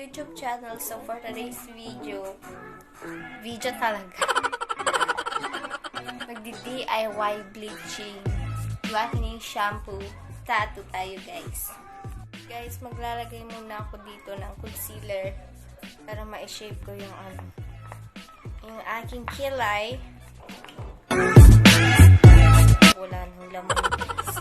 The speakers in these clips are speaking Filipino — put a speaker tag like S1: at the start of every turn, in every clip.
S1: YouTube channel. So, for today's video talaga. Magdi-DIY bleaching, blackening shampoo, tattoo tayo, guys. Guys, maglalagay muna ako dito ng concealer para ma-shape ko yung aking kilay. Wala nang laman, guys.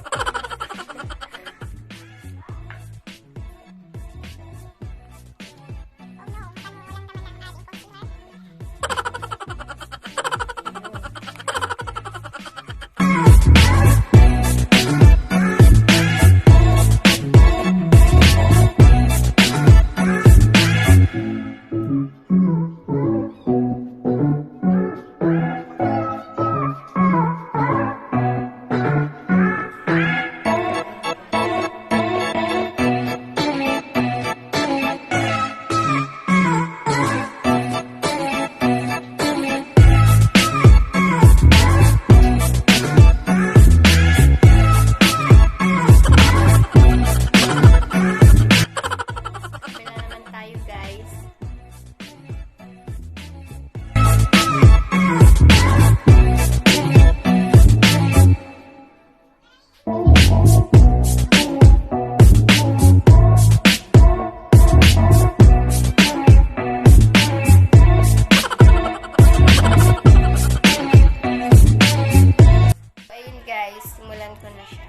S1: Simulan ko na siya.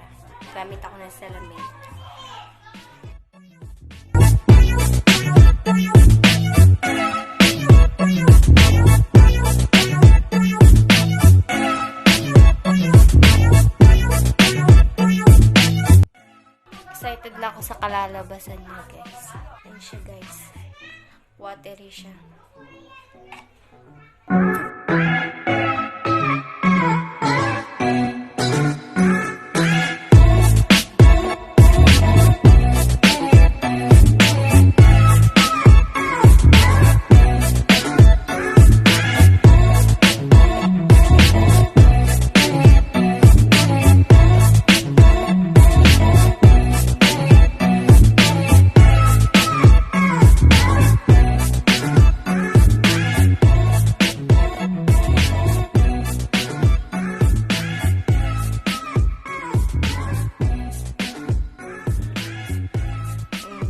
S1: Gamit ako ng salamin. Excited na ako sa kalalabasan niya, guys. Ayan siya, guys. Watery siya.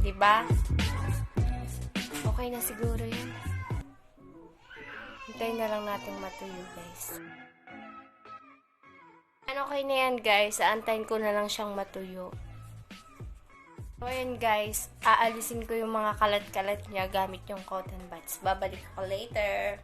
S1: Diba? Okay na siguro yun. Hintayin na lang natin matuyo, guys. Okay na yan, guys. Aantayin ko na lang siyang matuyo. So, ayan, guys. Aalisin ko yung mga kalat-kalat niya gamit yung cotton buds. Babalik ako later.